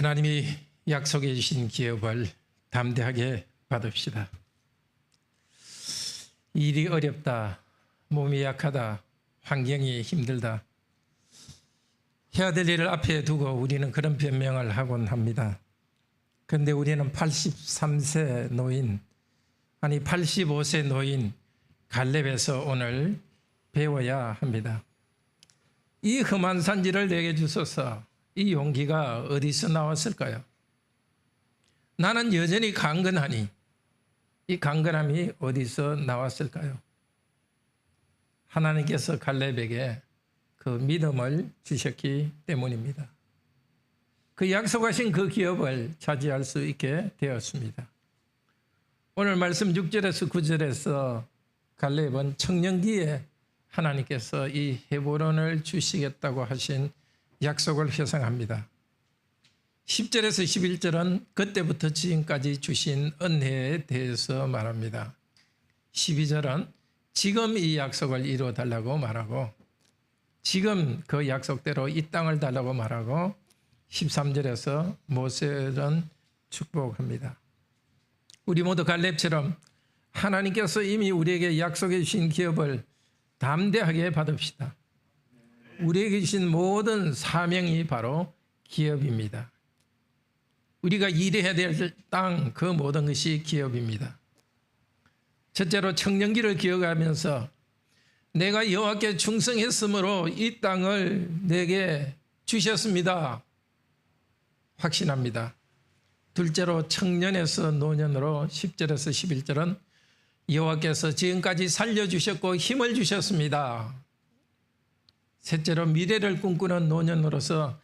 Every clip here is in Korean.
하나님이 약속해 주신 기업을 담대하게 받읍시다. 일이 어렵다, 몸이 약하다, 환경이 힘들다, 해야 될 일을 앞에 두고 우리는 그런 변명을 하곤 합니다. 그런데 우리는 83세 노인, 아니 85세 노인 갈렙에서 오늘 배워야 합니다. 이 험한 산지를 내게 주소서. 이 용기가 어디서 나왔을까요? 나는 여전히 강건하니 이 강건함이 어디서 나왔을까요? 하나님께서 갈렙에게 그 믿음을 주셨기 때문입니다. 그 약속하신 그 기업을 차지할 수 있게 되었습니다. 오늘 말씀 6절에서 9절에서 갈렙은 청년기에 하나님께서 이 헤브론을 주시겠다고 하신 약속을 회상합니다. 10절에서 11절은 그때부터 지금까지 주신 은혜에 대해서 말합니다. 12절은 지금 이 약속을 이루어달라고 말하고, 지금 그 약속대로 이 땅을 달라고 말하고, 13절에서 모세는 축복합니다. 우리 모두 갈렙처럼 하나님께서 이미 우리에게 약속해 주신 기업을 담대하게 받읍시다. 우리에게 주신 모든 사명이 바로 기업입니다. 우리가 일해야 될 땅, 그 모든 것이 기업입니다. 첫째로 청년기를 기억하면서 내가 여호와께 충성했으므로 이 땅을 내게 주셨습니다. 확신합니다. 둘째로 청년에서 노년으로 10절에서 11절은 여호와께서 지금까지 살려주셨고 힘을 주셨습니다. 셋째로 미래를 꿈꾸는 노년으로서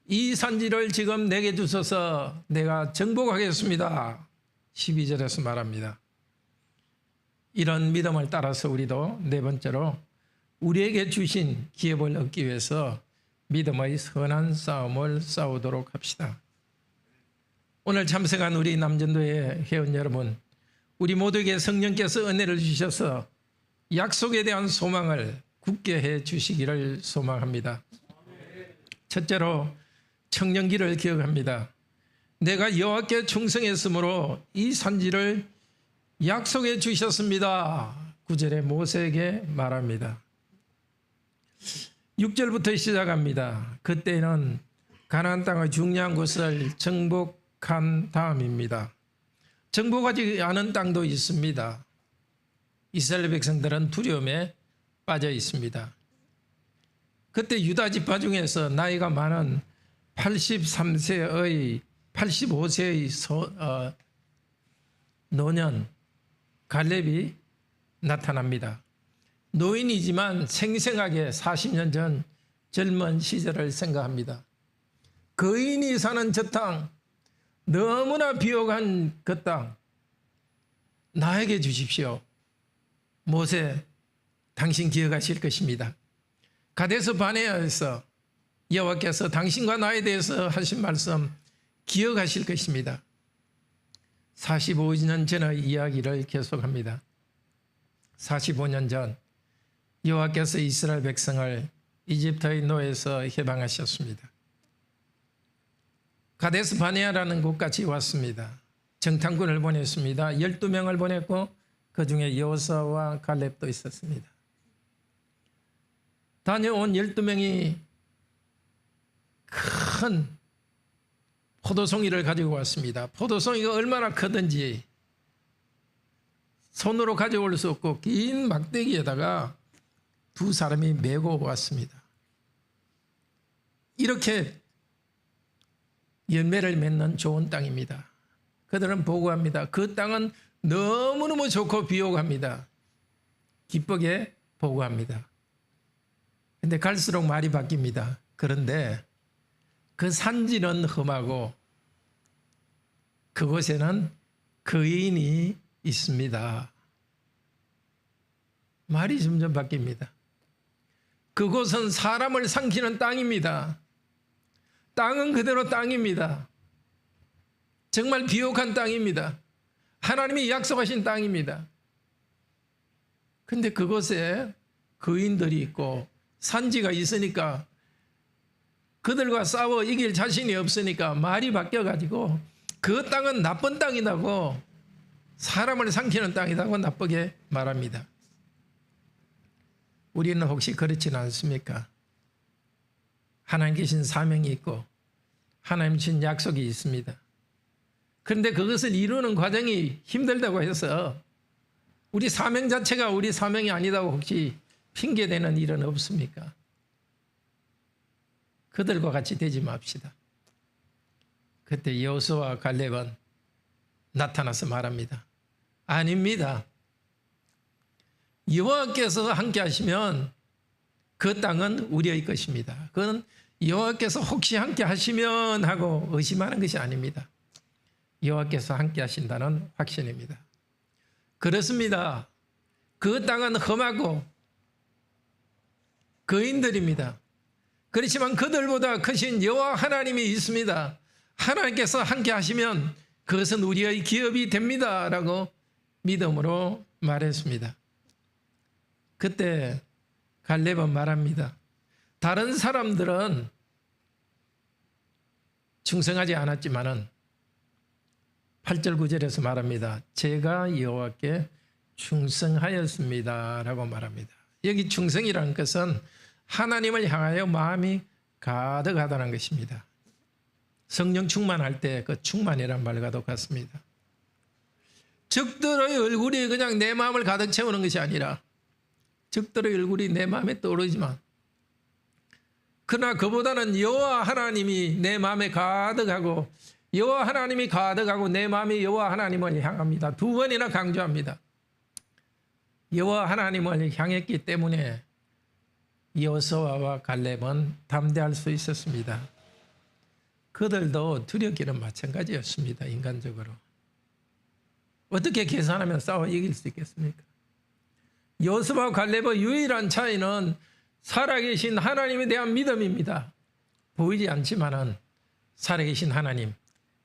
이 산지를 지금 내게 주셔서 내가 정복하겠습니다. 12절에서 말합니다. 이런 믿음을 따라서 우리도 네 번째로 우리에게 주신 기업을 얻기 위해서 믿음의 선한 싸움을 싸우도록 합시다. 오늘 참석한 우리 남전도의 회원 여러분, 우리 모두에게 성령께서 은혜를 주셔서 약속에 대한 소망을 굳게 해 주시기를 소망합니다. 첫째로 청년기를 기억합니다. 내가 여호와께 충성했으므로 이 산지를 약속해 주셨습니다. 9절에 모세에게 말합니다. 6절부터 시작합니다. 그때는 가나안 땅의 중요한 곳을 정복한 다음입니다. 정복하지 않은 땅도 있습니다. 이스라엘 백성들은 두려움에 빠져 있습니다. 그때 유다 지파 중에서 나이가 많은 85세의 노년 갈렙이 나타납니다. 노인이지만 생생하게 40년 전 젊은 시절을 생각합니다. 거인이 사는 저 땅, 너무나 비옥한 그 땅 나에게 주십시오. 모세, 당신 기억하실 것입니다. 가데스 바네아에서 여호와께서 당신과 나에 대해서 하신 말씀 기억하실 것입니다. 45년 전의 이야기를 계속합니다. 45년 전 여호와께서 이스라엘 백성을 이집트의 노예에서 해방하셨습니다. 가데스 바네아라는 곳까지 왔습니다. 정탐꾼을 보냈습니다. 12명을 보냈고 그 중에 여호수아와 갈렙도 있었습니다. 다녀온 12명이 큰 포도송이를 가지고 왔습니다. 포도송이가 얼마나 크든지 손으로 가져올 수 없고 긴 막대기에다가 두 사람이 메고 왔습니다. 이렇게 열매를 맺는 좋은 땅입니다. 그들은 보고합니다. 그 땅은 너무너무 좋고 비옥합니다. 기쁘게 보고합니다. 근데 갈수록 말이 바뀝니다. 그런데 그 산지는 험하고 그곳에는 거인이 있습니다. 말이 점점 바뀝니다. 그곳은 사람을 삼키는 땅입니다. 땅은 그대로 땅입니다. 정말 비옥한 땅입니다. 하나님이 약속하신 땅입니다. 그런데 그곳에 거인들이 있고 산지가 있으니까 그들과 싸워 이길 자신이 없으니까 말이 바뀌어가지고 그 땅은 나쁜 땅이라고, 사람을 삼키는 땅이라고 나쁘게 말합니다. 우리는 혹시 그렇지는 않습니까? 하나님 계신 사명이 있고 하나님 주신 약속이 있습니다. 그런데 그것을 이루는 과정이 힘들다고 해서 우리 사명 자체가 우리 사명이 아니다고 혹시 핑계대는 일은 없습니까? 그들과 같이 되지 맙시다. 그때 여호수아와 갈렙은 나타나서 말합니다. 아닙니다. 여호와께서 함께 하시면 그 땅은 우리의 것입니다. 그건 여호와께서 혹시 함께 하시면 하고 의심하는 것이 아닙니다. 여호와께서 함께 하신다는 확신입니다. 그렇습니다. 그 땅은 험하고 거인들입니다. 그렇지만 그들보다 크신 여호와 하나님이 있습니다. 하나님께서 함께 하시면 그것은 우리의 기업이 됩니다. 라고 믿음으로 말했습니다. 그때 갈렙은 말합니다. 다른 사람들은 충성하지 않았지만은 8절 9절에서 말합니다. 제가 여호와께 충성하였습니다. 라고 말합니다. 여기 충성이라는 것은 하나님을 향하여 마음이 가득하다는 것입니다. 성령 충만할 때 그 충만이란 말과도 같습니다. 적들의 얼굴이 그냥 내 마음을 가득 채우는 것이 아니라 적들의 얼굴이 내 마음에 떠오르지만 그러나 그보다는 여호와 하나님이 내 마음에 가득하고 여호와 하나님이 가득하고 내 마음이 여호와 하나님을 향합니다. 두 번이나 강조합니다. 여호와 하나님을 향했기 때문에 여호수아와 갈렙은 담대할 수 있었습니다. 그들도 두렵기는 마찬가지였습니다. 인간적으로. 어떻게 계산하면 싸워 이길 수 있겠습니까? 여호수아와 갈렙의 유일한 차이는 살아계신 하나님에 대한 믿음입니다. 보이지 않지만은 살아계신 하나님,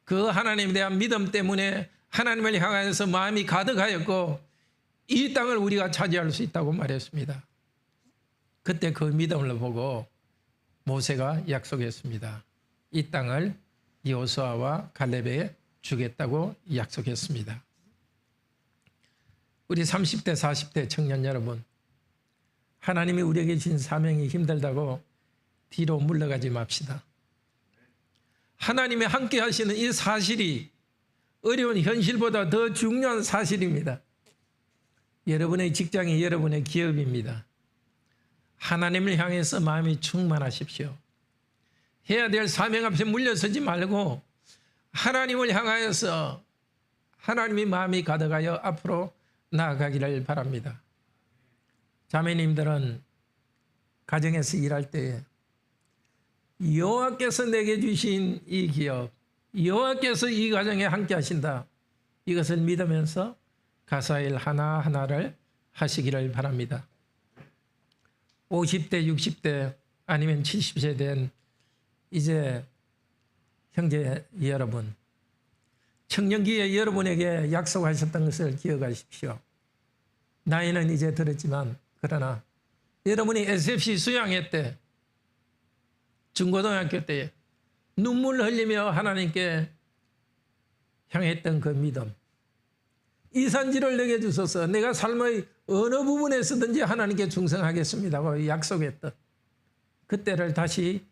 그 하나님에 대한 믿음 때문에 하나님을 향하여서 마음이 가득하였고 이 땅을 우리가 차지할 수 있다고 말했습니다. 그때 그 믿음을 보고 모세가 약속했습니다. 이 땅을 여호수아와 갈렙에게 주겠다고 약속했습니다. 우리 30대 40대 청년 여러분, 하나님이 우리에게 주신 사명이 힘들다고 뒤로 물러가지 맙시다. 하나님이 함께 하시는 이 사실이 어려운 현실보다 더 중요한 사실입니다. 여러분의 직장이 여러분의 기업입니다. 하나님을 향해서 마음이 충만하십시오. 해야 될 사명 앞에 물려서지 말고 하나님을 향하여서 하나님이 마음이 가득하여 앞으로 나아가기를 바랍니다. 자매님들은 가정에서 일할 때 여호와께서 내게 주신 이 기업, 여호와께서 이 가정에 함께 하신다, 이것을 믿으면서 가사일 하나하나를 하시기를 바랍니다. 50대, 60대 아니면 70세 된 이제 형제 여러분, 청년기에 여러분에게 약속하셨던 것을 기억하십시오. 나이는 이제 들었지만 그러나 여러분이 SFC 수양회 때, 중고등학교 때 눈물 흘리며 하나님께 향했던 그 믿음, 이 산지를 내게 주소서, 내가 삶의 어느 부분에서든지 하나님께 충성하겠습니다고 약속했던 그때를 다시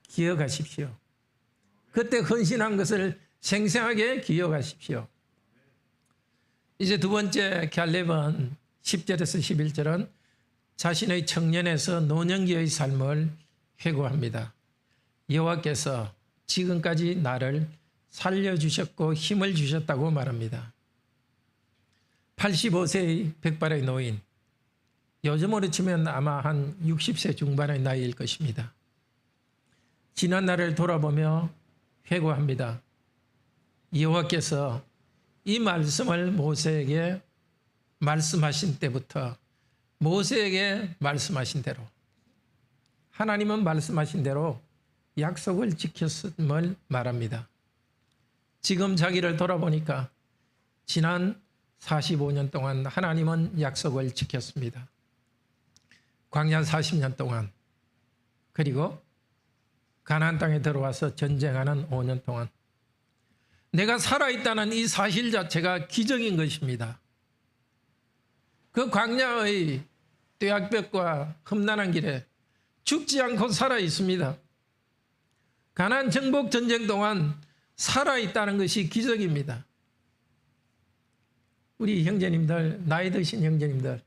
기억하십시오. 그때 헌신한 것을 생생하게 기억하십시오. 이제 두 번째 갈렙은 10절에서 11절은 자신의 청년에서 노년기의 삶을 회고합니다. 여호와께서 지금까지 나를 살려주셨고 힘을 주셨다고 말합니다. 85세의 백발의 노인, 요즘으로 치면 아마 한 60세 중반의 나이일 것입니다. 지난 날을 돌아보며 회고합니다. 여호와께서 이 말씀을 모세에게 말씀하신 때부터 모세에게 말씀하신 대로, 하나님은 말씀하신 대로 약속을 지켰음을 말합니다. 지금 자기를 돌아보니까 지난 45년 동안 하나님은 약속을 지켰습니다. 광야 40년 동안, 그리고 가나안 땅에 들어와서 전쟁하는 5년 동안 내가 살아있다는 이 사실 자체가 기적인 것입니다. 그 광야의 뙤약볕과 험난한 길에 죽지 않고 살아있습니다. 가나안 정복 전쟁 동안 살아있다는 것이 기적입니다. 우리 형제님들, 나이 드신 형제님들,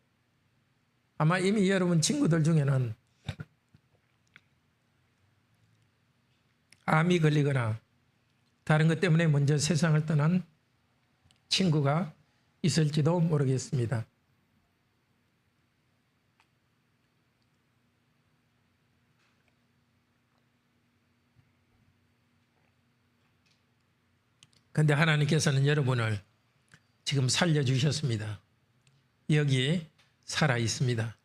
아마 이미 여러분 친구들 중에는 암이 걸리거나 다른 것 때문에 먼저 세상을 떠난 친구가 있을지도 모르겠습니다. 그런데 하나님께서는 여러분을 지금 살려주셨습니다. 여기 살아 있습니다.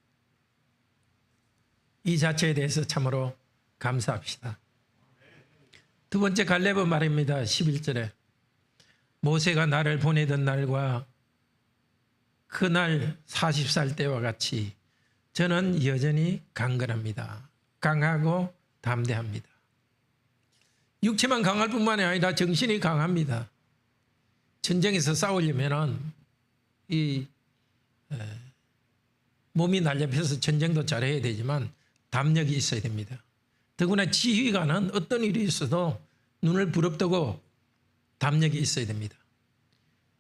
이 자체에 대해서 참으로 감사합시다. 두 번째 갈렙은 말입니다. 11절에 모세가 나를 보내던 날과 그날 40살 때와 같이 저는 여전히 강건합니다. 강하고 담대합니다. 육체만 강할 뿐만이 아니라 정신이 강합니다. 전쟁에서 싸우려면 이 몸이 날렵해서 전쟁도 잘해야 되지만 담력이 있어야 됩니다. 더구나 지휘관은 어떤 일이 있어도 눈을 부릅뜨고 담력이 있어야 됩니다.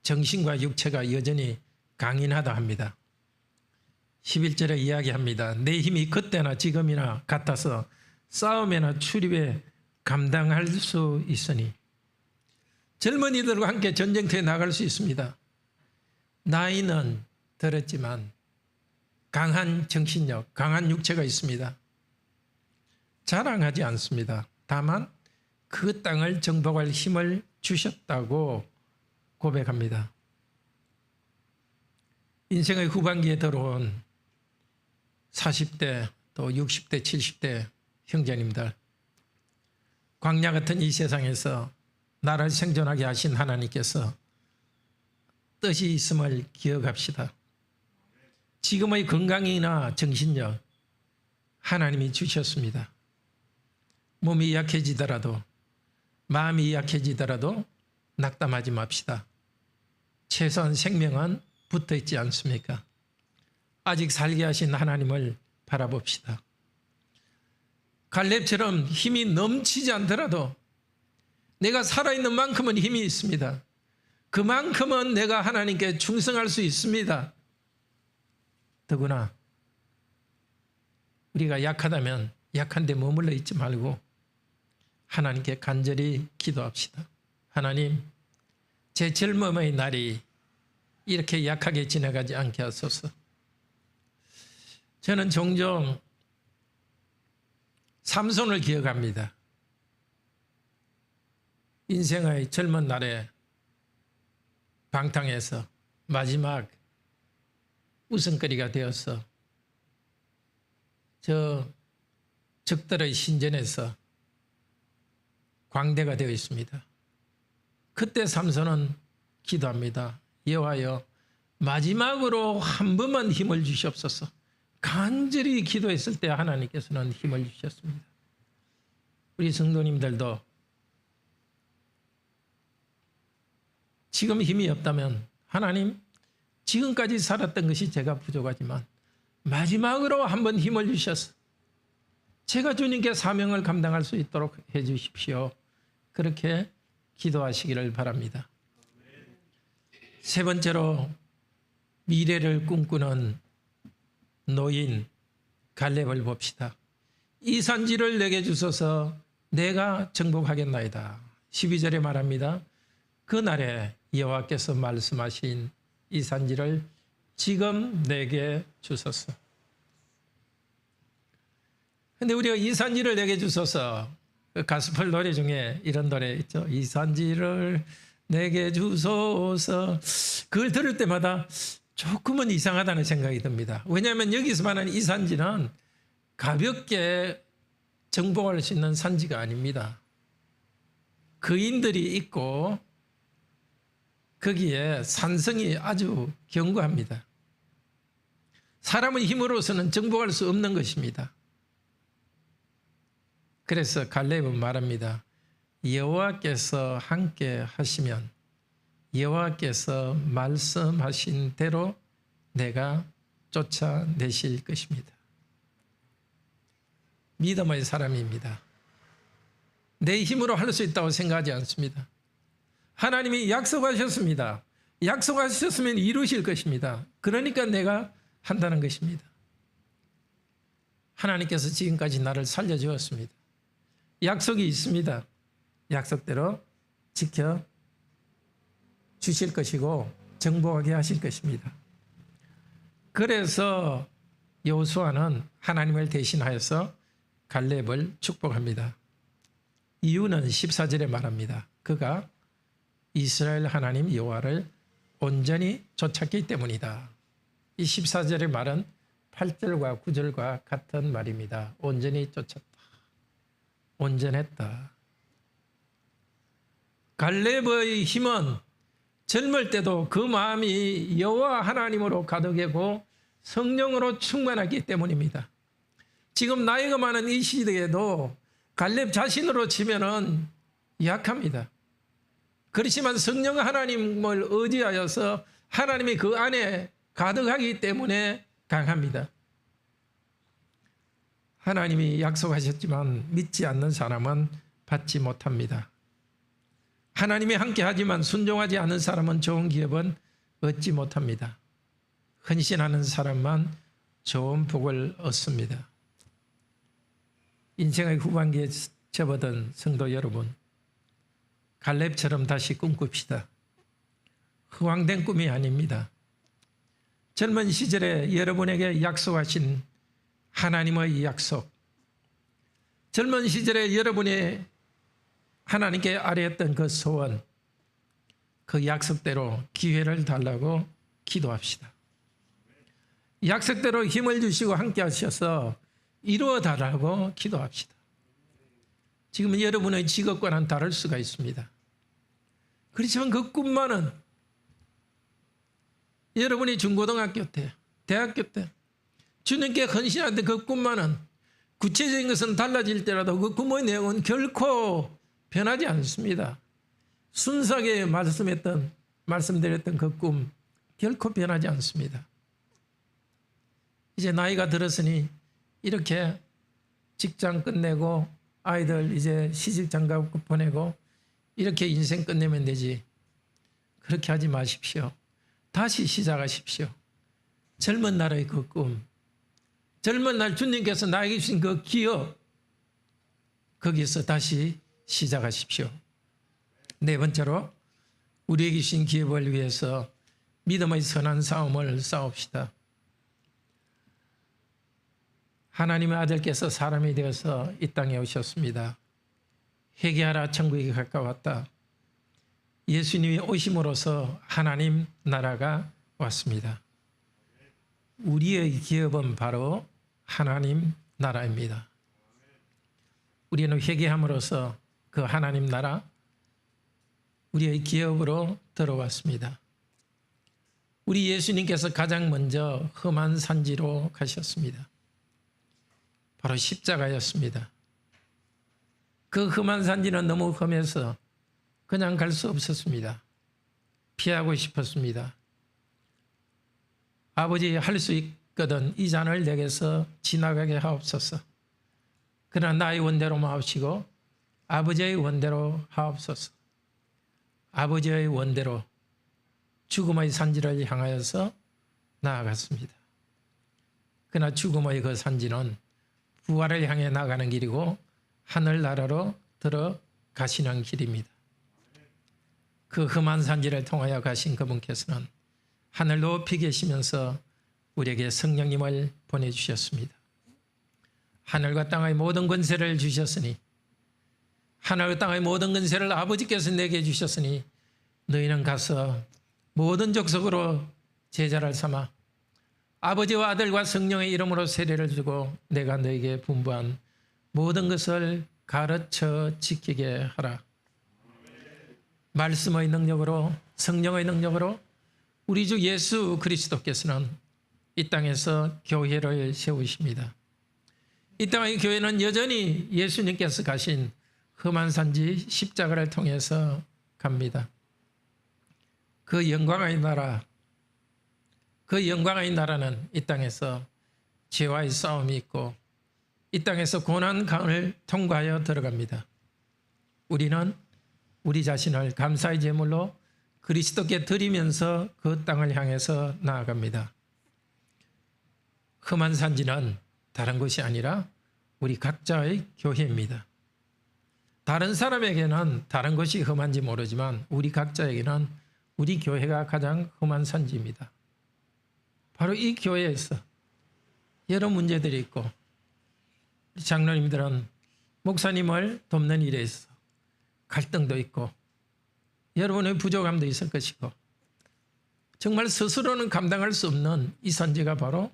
정신과 육체가 여전히 강인하다 합니다. 11절에 이야기합니다. 내 힘이 그때나 지금이나 같아서 싸움이나 출입에 감당할 수 있으니 젊은이들과 함께 전쟁터에 나갈 수 있습니다. 나이는 들었지만 강한 정신력, 강한 육체가 있습니다. 자랑하지 않습니다. 다만 그 땅을 정복할 힘을 주셨다고 고백합니다. 인생의 후반기에 들어온 40대 또 60대 70대 형제님들, 광야 같은 이 세상에서 나를 생존하게 하신 하나님께서 뜻이 있음을 기억합시다. 지금의 건강이나 정신력 하나님이 주셨습니다. 몸이 약해지더라도 마음이 약해지더라도 낙담하지 맙시다. 최소한 생명은 붙어있지 않습니까? 아직 살게 하신 하나님을 바라봅시다. 갈렙처럼 힘이 넘치지 않더라도 내가 살아있는 만큼은 힘이 있습니다. 그만큼은 내가 하나님께 충성할 수 있습니다. 더구나 우리가 약하다면 약한데 머물러 있지 말고 하나님께 간절히 기도합시다. 하나님, 제 젊음의 날이 이렇게 약하게 지나가지 않게 하소서. 저는 종종 삼손을 기억합니다. 인생의 젊은 날에 방탕해서 마지막 웃음거리가 되어서 저 적들의 신전에서 광대가 되어 있습니다. 그때 삼손은 기도합니다. 여호와여, 마지막으로 한 번만 힘을 주시옵소서. 간절히 기도했을 때 하나님께서는 힘을 주셨습니다. 우리 성도님들도 지금 힘이 없다면 하나님, 지금까지 살았던 것이 제가 부족하지만 마지막으로 한번 힘을 주셔서 제가 주님께 사명을 감당할 수 있도록 해 주십시오. 그렇게 기도하시기를 바랍니다. 세 번째로 미래를 꿈꾸는 노인 갈렙을 봅시다. 이 산지를 내게 주소서 내가 정복하겠나이다. 12절에 말합니다. 그날에 여호와께서 말씀하신 이 산지를 지금 내게 주소서. 근데 우리가 이 산지를 내게 주소서, 그 가스펠 노래 중에 이런 노래 있죠. 이 산지를 내게 주소서. 그걸 들을 때마다 조금은 이상하다는 생각이 듭니다. 왜냐하면 여기서 말하는 이 산지는 가볍게 정복할 수 있는 산지가 아닙니다. 거인들이 있고 거기에 산성이 아주 견고합니다. 사람의 힘으로서는 정복할 수 없는 것입니다. 그래서 갈렙은 말합니다. 여호와께서 함께 하시면 여호와께서 말씀하신 대로 내가 쫓아내실 것입니다. 믿음의 사람입니다. 내 힘으로 할 수 있다고 생각하지 않습니다. 하나님이 약속하셨습니다. 약속하셨으면 이루실 것입니다. 그러니까 내가 한다는 것입니다. 하나님께서 지금까지 나를 살려주었습니다. 약속이 있습니다. 약속대로 지켜 주실 것이고 정복하게 하실 것입니다. 그래서 여호수아는 하나님을 대신하여서 갈렙을 축복합니다. 이유는 14절에 말합니다. 그가 이스라엘 하나님 여호와를 온전히 쫓았기 때문이다. 이 14절의 말은 8절과 9절과 같은 말입니다. 온전히 쫓았다. 온전했다. 갈렙의 힘은 젊을 때도 그 마음이 여호와 하나님으로 가득하고 성령으로 충만하기 때문입니다. 지금 나이가 많은 이 시대에도 갈렙 자신으로 치면은 약합니다. 그렇지만 성령 하나님을 의지하여서 하나님이 그 안에 가득하기 때문에 강합니다. 하나님이 약속하셨지만 믿지 않는 사람은 받지 못합니다. 하나님이 함께하지만 순종하지 않은 사람은 좋은 기업은 얻지 못합니다. 헌신하는 사람만 좋은 복을 얻습니다. 인생의 후반기에 접어든 성도 여러분, 갈렙처럼 다시 꿈꿉시다. 허황된 꿈이 아닙니다. 젊은 시절에 여러분에게 약속하신 하나님의 약속, 젊은 시절에 여러분이 하나님께 아뢰었던 그 소원, 그 약속대로 기회를 달라고 기도합시다. 약속대로 힘을 주시고 함께 하셔서 이루어 달라고 기도합시다. 지금 여러분의 직업과는 다를 수가 있습니다. 그렇지만 그 꿈만은 여러분이 중고등학교 때, 대학교 때 주님께 헌신했던 그 꿈만은 구체적인 것은 달라질때라도 그 꿈의 내용은 결코 변하지 않습니다. 순수하게 말씀드렸던 그 꿈 결코 변하지 않습니다. 이제 나이가 들었으니 이렇게 직장 끝내고 아이들 이제 시집 장가 보내고 이렇게 인생 끝내면 되지. 그렇게 하지 마십시오. 다시 시작하십시오. 젊은 날의 그 꿈, 젊은 날 주님께서 나에게 주신 그 기업, 거기서 다시 시작하십시오. 네 번째로 우리에게 주신 기업을 위해서 믿음의 선한 싸움을 싸웁시다. 하나님의 아들께서 사람이 되어서 이 땅에 오셨습니다. 회개하라, 천국이 가까웠다. 예수님이 오심으로써 하나님 나라가 왔습니다. 우리의 기업은 바로 하나님 나라입니다. 우리는 회개함으로써 그 하나님 나라, 우리의 기업으로 들어왔습니다. 우리 예수님께서 가장 먼저 험한 산지로 가셨습니다. 바로 십자가였습니다. 그 험한 산지는 너무 험해서 그냥 갈 수 없었습니다. 피하고 싶었습니다. 아버지, 할 수 있거든 이 잔을 내게서 지나가게 하옵소서. 그러나 나의 원대로만 하시고 아버지의 원대로 하옵소서. 아버지의 원대로 죽음의 산지를 향하여서 나아갔습니다. 그러나 죽음의 그 산지는 부활을 향해 나가는 길이고 하늘나라로 들어가시는 길입니다. 그 험한 산지를 통하여 가신 그분께서는 하늘 높이 계시면서 우리에게 성령님을 보내주셨습니다. 하늘과 땅의 모든 권세를 주셨으니, 하늘과 땅의 모든 권세를 아버지께서 내게 주셨으니 너희는 가서 모든 족속으로 제자를 삼아 아버지와 아들과 성령의 이름으로 세례를 주고 내가 너에게 분부한 모든 것을 가르쳐 지키게 하라. 말씀의 능력으로, 성령의 능력으로 우리 주 예수 그리스도께서는 이 땅에서 교회를 세우십니다. 이 땅의 교회는 여전히 예수님께서 가신 험한 산지 십자가를 통해서 갑니다. 그 영광의 나라, 그 영광의 나라는 이 땅에서 죄와의 싸움이 있고 이 땅에서 고난 강을 통과하여 들어갑니다. 우리는 우리 자신을 감사의 제물로 그리스도께 드리면서 그 땅을 향해서 나아갑니다. 험한 산지는 다른 것이 아니라 우리 각자의 교회입니다. 다른 사람에게는 다른 것이 험한지 모르지만 우리 각자에게는 우리 교회가 가장 험한 산지입니다. 바로 이 교회에서 여러 문제들이 있고 장로님들은 목사님을 돕는 일에 있어 갈등도 있고 여러분의 부족함도 있을 것이고 정말 스스로는 감당할 수 없는 이 산지가 바로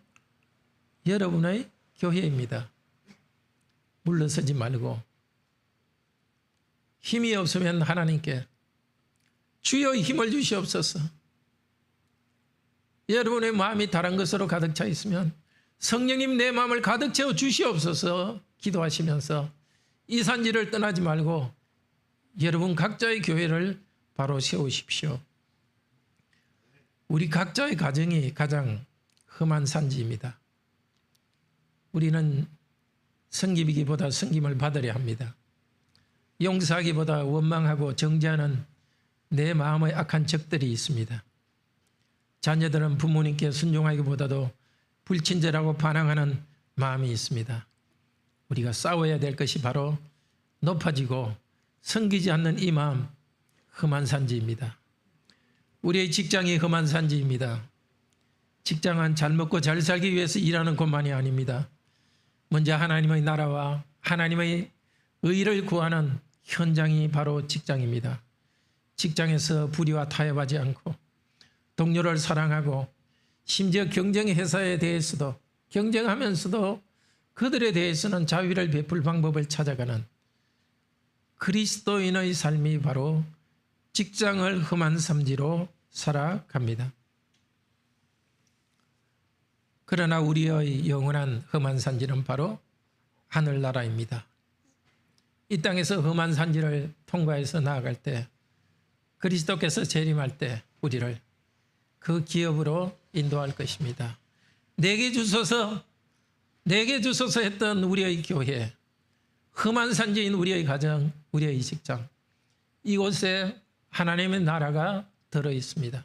여러분의 교회입니다. 물러서지 말고 힘이 없으면 하나님께 주여 힘을 주시옵소서. 여러분의 마음이 다른 것으로 가득 차 있으면 성령님 내 마음을 가득 채워 주시옵소서 기도하시면서 이 산지를 떠나지 말고 여러분 각자의 교회를 바로 세우십시오. 우리 각자의 가정이 가장 험한 산지입니다. 우리는 섬기기보다 섬김을 받으려 합니다. 용서하기보다 원망하고 정죄하는 내 마음의 악한 적들이 있습니다. 자녀들은 부모님께 순종하기보다도 불친절하고 반항하는 마음이 있습니다. 우리가 싸워야 될 것이 바로 높아지고 섬기지 않는 이 마음, 험한 산지입니다. 우리의 직장이 험한 산지입니다. 직장은 잘 먹고 잘 살기 위해서 일하는 곳만이 아닙니다. 먼저 하나님의 나라와 하나님의 의를 구하는 현장이 바로 직장입니다. 직장에서 불의와 타협하지 않고 동료를 사랑하고 심지어 경쟁 회사에 대해서도 경쟁하면서도 그들에 대해서는 자비를 베풀 방법을 찾아가는 그리스도인의 삶이 바로 직장을 험한 산지로 살아갑니다. 그러나 우리의 영원한 험한 산지는 바로 하늘나라입니다. 이 땅에서 험한 산지를 통과해서 나아갈 때 그리스도께서 재림할 때 우리를 그 기업으로 인도할 것입니다. 내게 주소서 했던 우리의 교회, 험한 산지인 우리의 가정, 우리의 직장, 이곳에 하나님의 나라가 들어 있습니다.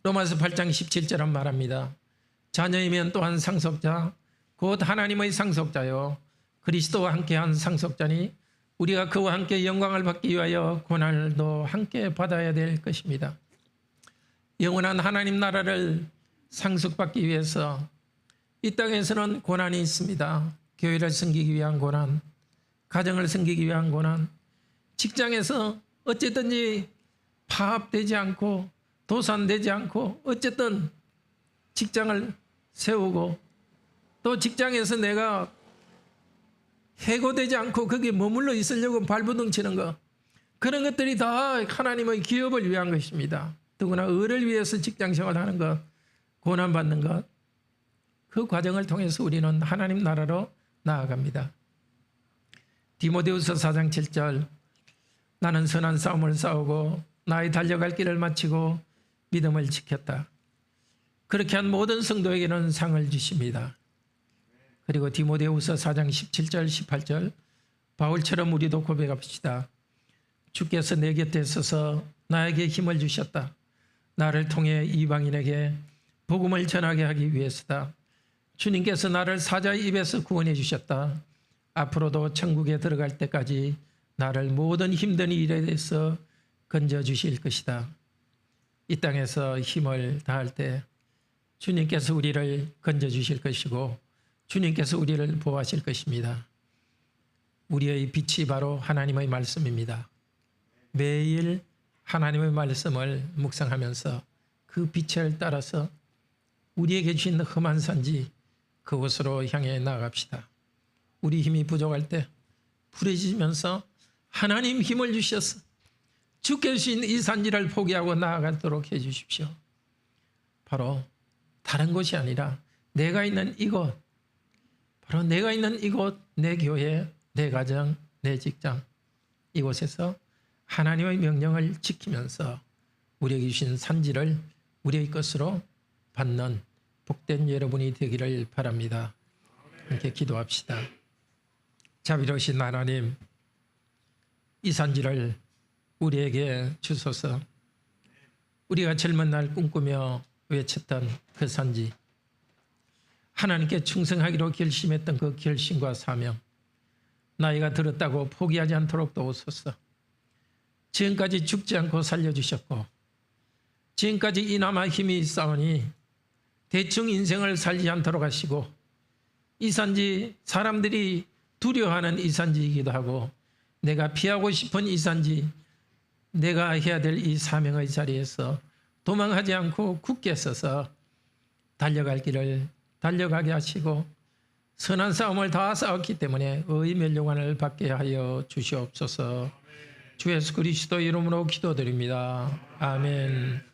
로마서 8장 17절은 말합니다. 자녀이면 또한 상속자, 곧 하나님의 상속자요 그리스도와 함께한 상속자니 우리가 그와 함께 영광을 받기 위하여 고난도 함께 받아야 될 것입니다. 영원한 하나님 나라를 상속받기 위해서 이 땅에서는 고난이 있습니다. 교회를 섬기기 위한 고난, 가정을 섬기기 위한 고난, 직장에서 어쨌든지 파업되지 않고 도산되지 않고 어쨌든 직장을 세우고 또 직장에서 내가 해고되지 않고 거기에 머물러 있으려고 발버둥 치는 것, 그런 것들이 다 하나님의 기업을 위한 것입니다. 더구나 의를 위해서 직장 생활하는 것, 고난받는 것, 그 과정을 통해서 우리는 하나님 나라로 나아갑니다. 디모데후서 4장 7절, 나는 선한 싸움을 싸우고 나의 달려갈 길을 마치고 믿음을 지켰다. 그렇게 한 모든 성도에게는 상을 주십니다. 그리고 디모데후서 4장 17절 18절, 바울처럼 우리도 고백합시다. 주께서 내 곁에 서서 나에게 힘을 주셨다. 나를 통해 이방인에게 복음을 전하게 하기 위해서다. 주님께서 나를 사자의 입에서 구원해 주셨다. 앞으로도 천국에 들어갈 때까지 나를 모든 힘든 일에 대해서 건져주실 것이다. 이 땅에서 힘을 다할 때 주님께서 우리를 건져주실 것이고 주님께서 우리를 보호하실 것입니다. 우리의 빛이 바로 하나님의 말씀입니다. 매일 하나님의 말씀을 묵상하면서 그 빛을 따라서 우리에게 주신 험한 산지 그곳으로 향해 나아갑시다. 우리 힘이 부족할 때 부르짖으면서 하나님 힘을 주셔서 주께 주신 이 산지를 포기하고 나아가도록 해주십시오. 바로 다른 곳이 아니라 내가 있는 이곳, 바로 내가 있는 이곳, 내 교회, 내 가정, 내 직장, 이곳에서 하나님의 명령을 지키면서 우리에게 주신 산지를 우리의 것으로 받는 복된 여러분이 되기를 바랍니다. 함께 기도합시다. 자비로우신 하나님, 이 산지를 우리에게 주소서. 우리가 젊은 날 꿈꾸며 외쳤던 그 산지, 하나님께 충성하기로 결심했던 그 결심과 사명, 나이가 들었다고 포기하지 않도록 도우소서. 지금까지 죽지 않고 살려주셨고 지금까지 이나마 힘이 있사오니 대충 인생을 살지 않도록 하시고, 이 산지 사람들이 두려워하는 이 산지이기도 하고 내가 피하고 싶은 이 산지, 내가 해야 될 이 사명의 자리에서 도망하지 않고 굳게 서서 달려갈 길을 달려가게 하시고 선한 싸움을 다 싸웠기 때문에 의의 멸류관을 받게 하여 주시옵소서. 주 예수 그리스도 이름으로 기도드립니다. 아멘.